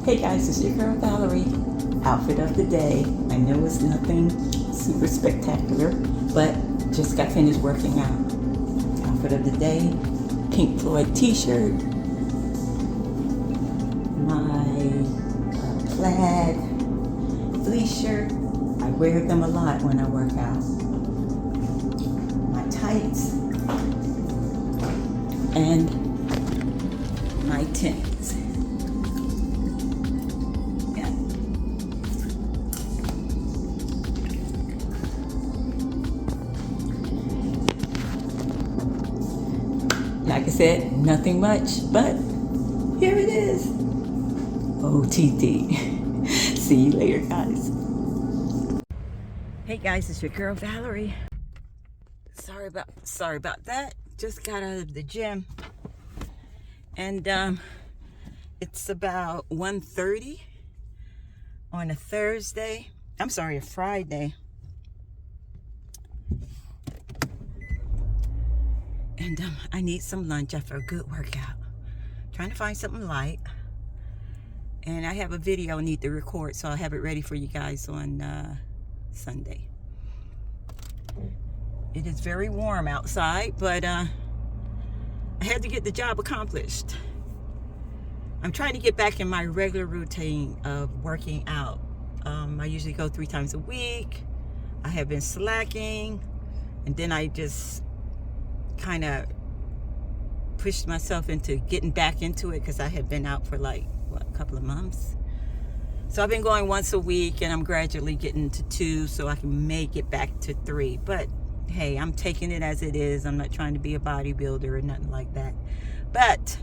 Hey guys, it's your girl Valerie. Outfit of the day. I know it's nothing super spectacular, but just got finished working out. Outfit of the day, Pink Floyd t-shirt, my plaid fleece shirt. I wear them a lot when I work out. My tights and my Timbs. Yeah. Like I said, nothing much, but here it is. OTD. See you later, guys. Hey guys, it's your girl Valerie. Sorry about that. Just got out of the gym, and it's about 1:30 on a Thursday. I'm sorry, a Friday. And I need some lunch after a good workout. Trying to find something light. And I have a video I need to record, so I'll have it ready for you guys on Sunday. It is very warm outside, but I had to get the job accomplished. I'm trying to get back in my regular routine of working out. I usually go 3 times a week. I have been slacking, and then I just kind of pushed myself into getting back into it because I had been out for like, what, a couple of months. So I've been going once a week, and I'm gradually getting to 2 so I can make it back to 3. But hey, I'm taking it as it is. I'm not trying to be a bodybuilder or nothing like that. But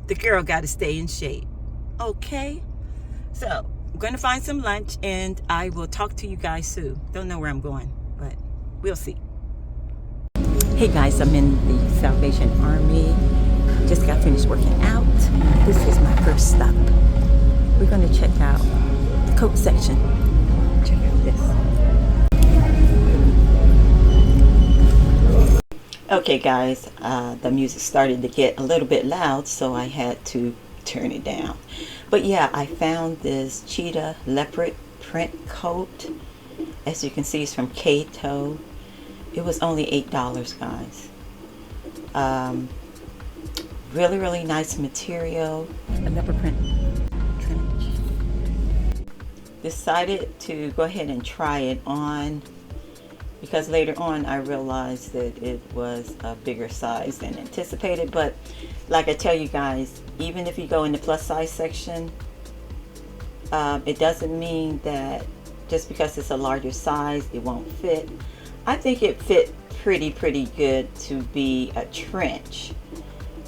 the girl got to stay in shape. Okay? So I'm going to find some lunch, and I will talk to you guys soon. Don't know where I'm going, but we'll see. Hey guys, I'm in the Salvation Army. Just got finished working out. This is my first stop. We're going to check out the coat section. Check out this. Okay guys, the music started to get a little bit loud, so I had to turn it down. But yeah, I found this cheetah leopard print coat. As you can see, it's from Kato. It was only $8, guys. Really nice material. A leopard print trench. Decided to go ahead and try it on, because later on I realized that it was a bigger size than anticipated. But like I tell you guys, even if you go in the plus size section, it doesn't mean that just because it's a larger size it won't fit. I think it fit pretty good to be a trench.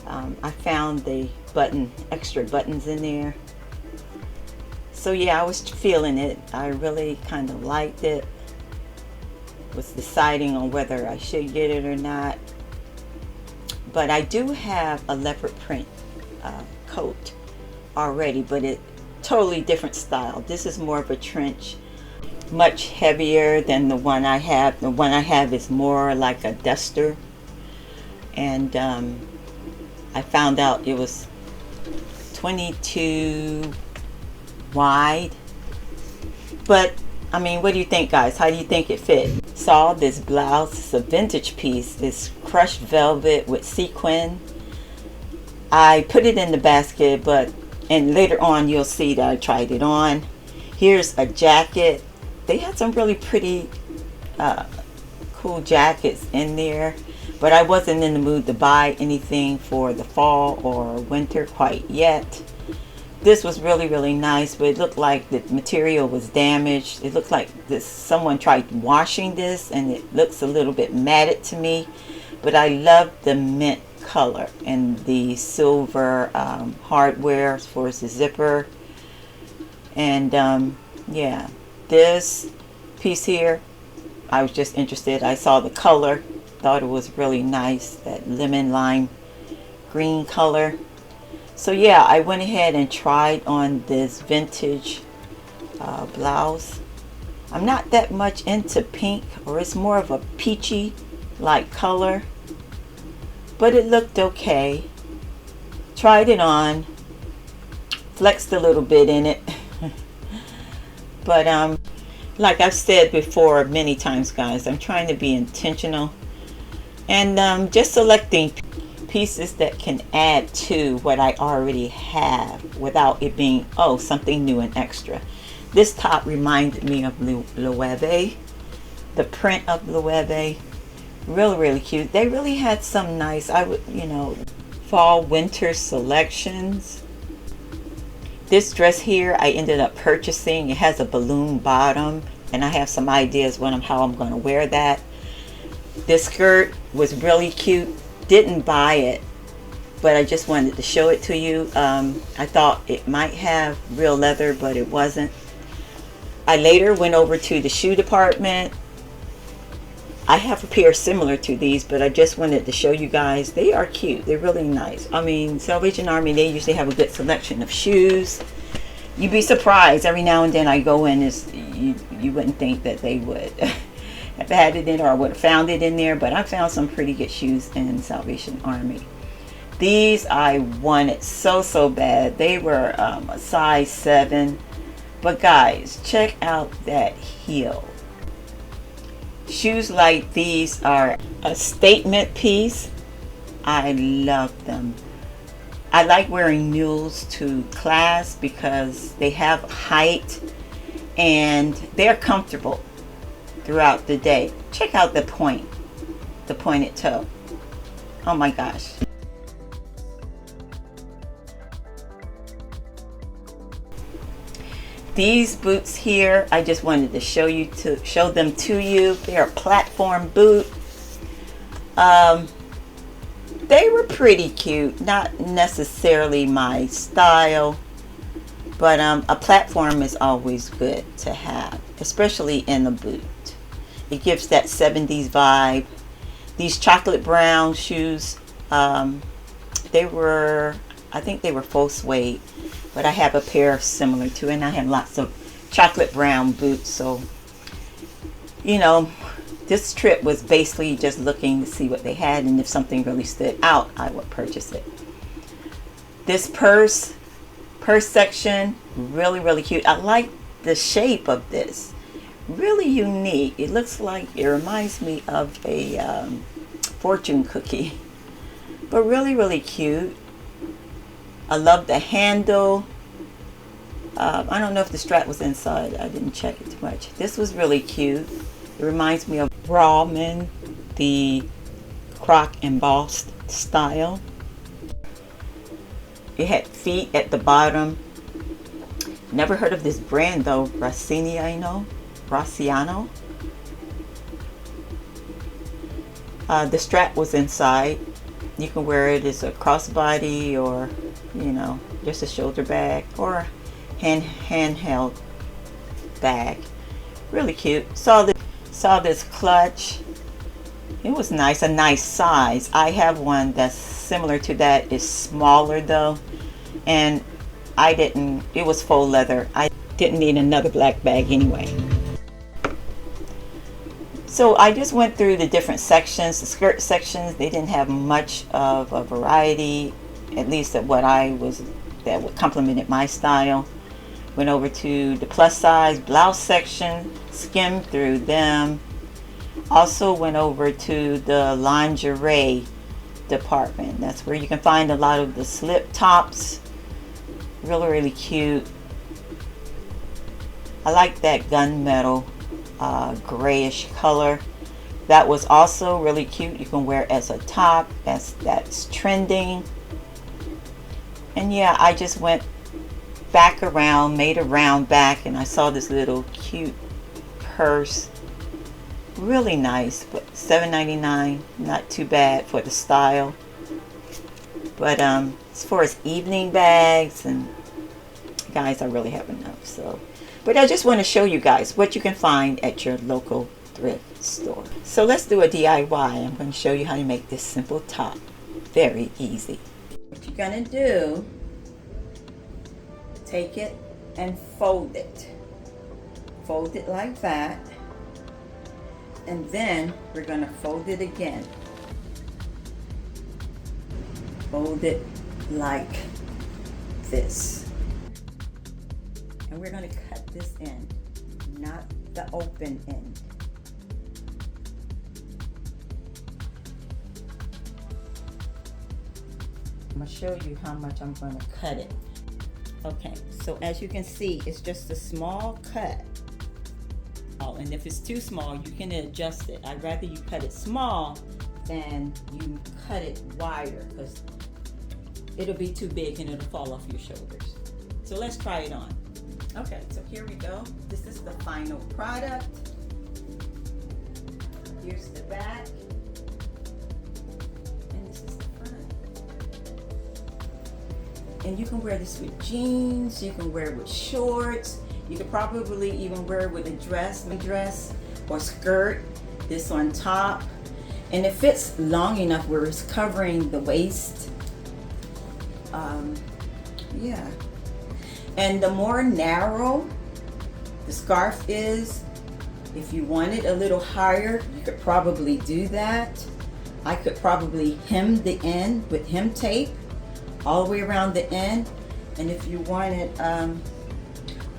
I found the extra buttons in there. So yeah, I was feeling it. I really kind of liked it. Was deciding on whether I should get it or not. But I do have a leopard print coat already, but it totally different style. This is more of a trench, much heavier than the one I have. The one I have is more like a duster, and I found out it was 22 wide. But I mean, what do you think, guys? How do you think it fit? Saw this blouse. It's a vintage piece. It's crushed velvet with sequin. I put it in the basket, and later on you'll see that I tried it on. Here's a jacket. They had some really pretty cool jackets in there, but I wasn't in the mood to buy anything for the fall or winter quite yet. This was really nice, but it looked like the material was damaged. It looked like someone tried washing this, and it looks a little bit matted to me. But I love the mint color and the silver hardware as far as the zipper. And yeah, this piece here, I was just interested. I saw the color, thought it was really nice, that lemon lime green color. So yeah, I went ahead and tried on this vintage blouse. I'm not that much into pink, or it's more of a peachy like color, but it looked okay. Tried it on. flexed a little bit in it. But like I've said before many times, guys, I'm trying to be intentional and just selecting pieces that can add to what I already have without it being, oh, something new and extra. This top reminded me of Loewe, the print of Loewe. Really cute. They really had some nice, fall winter selections. This dress here I ended up purchasing. It has a balloon bottom, and I have some ideas how I'm going to wear that. This skirt was really cute. Didn't buy it, but I just wanted to show it to you. I thought it might have real leather, but it wasn't. I later went over to the shoe department. I have a pair similar to these, but I just wanted to show you guys. They are cute. They're really nice. I mean, Salvation Army, they usually have a good selection of shoes. You'd be surprised. Every now and then I go in, you wouldn't think that they would have had it in, or I would have found it in there, but I found some pretty good shoes in Salvation Army. These I wanted so bad. They were a size 7. But guys, check out that heel. Shoes like these are a statement piece. I love them. I like wearing mules to class because they have height and they're comfortable throughout the day. Check out the pointed toe. Oh my gosh. These boots here, I just wanted to show them to you. They're a platform boot. They were pretty cute, not necessarily my style, but a platform is always good to have, especially in a boot. It gives that 70s vibe. These chocolate brown shoes, I think they were faux suede, but I have a pair similar to it, and I have lots of chocolate brown boots. So, this trip was basically just looking to see what they had, and if something really stood out, I would purchase it. This purse section, really cute. I like the shape of this. Really unique. It reminds me of a fortune cookie, but really cute. I love the handle. I don't know if the strap was inside. I didn't check it too much. This was really cute. It reminds me of Rawman, the croc embossed style. It had feet at the bottom. Never heard of this brand though. Raciano. The strap was inside. You can wear it as a crossbody, or just a shoulder bag, or handheld bag. Really cute. Saw this clutch. It was nice, a nice size. I have one that's similar to that. It's smaller though, and it was faux leather. I didn't need another black bag anyway. So I just went through the different sections. The skirt sections, they didn't have much of a variety, at least that would complemented my style. Went over to the plus size blouse section, skimmed through them. Also went over to the lingerie department. That's where you can find a lot of the slip tops. Really cute. I like that gunmetal grayish color. That was also really cute. You can wear it as a top. That's trending. And yeah, I just went back around, made a round back, and I saw this little cute purse. Really nice, but $7.99, not too bad for the style. But as far as evening bags, and guys, I really have enough. So, but I just want to show you guys what you can find at your local thrift store. So let's do a DIY. I'm going to show you how to make this simple top. Very easy. What you're going to do, take it and fold it. Fold it like that. And then we're going to fold it again. Fold it like this. And we're going to cut this end, not the open end. I'm going to show you how much I'm going to cut it. Okay, so as you can see, it's just a small cut. Oh, and if it's too small, you can adjust it. I'd rather you cut it small than you cut it wider, because it'll be too big and it'll fall off your shoulders. So let's try it on. Okay, so here we go. This is the final product. Here's the back. And this is the front. And you can wear this with jeans, you can wear it with shorts, you could probably even wear it with a dress or skirt, this on top. And it fits long enough where it's covering the waist. Yeah. And the more narrow the scarf is, if you want it a little higher, you could probably do that. I could probably hem the end with hem tape all the way around the end. And if you want it,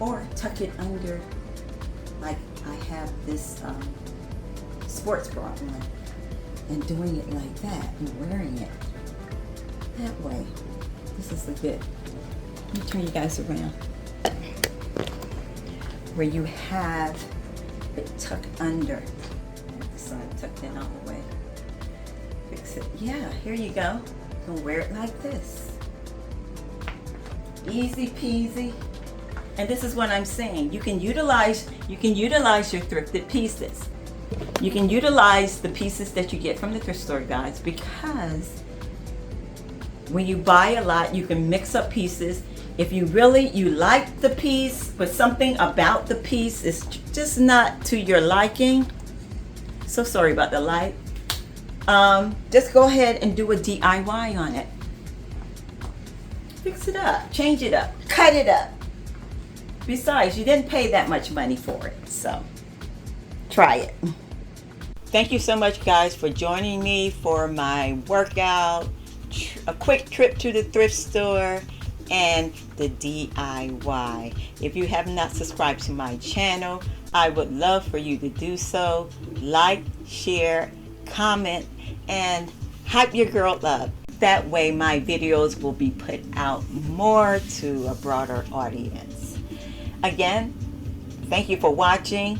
or tuck it under, like I have this sports bra on, and doing it like that and wearing it that way. This is a good, let me turn you guys around, where you have it tucked under. This side tucked in all the way. Fix it. Yeah, here you go. You can wear it like this. Easy peasy. And this is what I'm saying. You can utilize your thrifted pieces. You can utilize the pieces that you get from the thrift store, guys, because when you buy a lot, you can mix up pieces. If you like the piece, but something about the piece is just not to your liking, so sorry about the light, just go ahead and do a DIY on it. Fix it up, change it up, cut it up. Besides, you didn't pay that much money for it, so try it. Thank you so much, guys, for joining me for my workout, a quick trip to the thrift store, and the DIY. If you have not subscribed to my channel, I would love for you to do so. Like, share, comment, and hype your girl up. That way my videos will be put out more to a broader audience. Again, thank you for watching.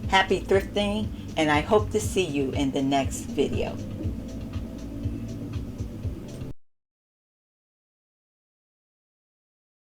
Happy thrifting, and I hope to see you in the next video.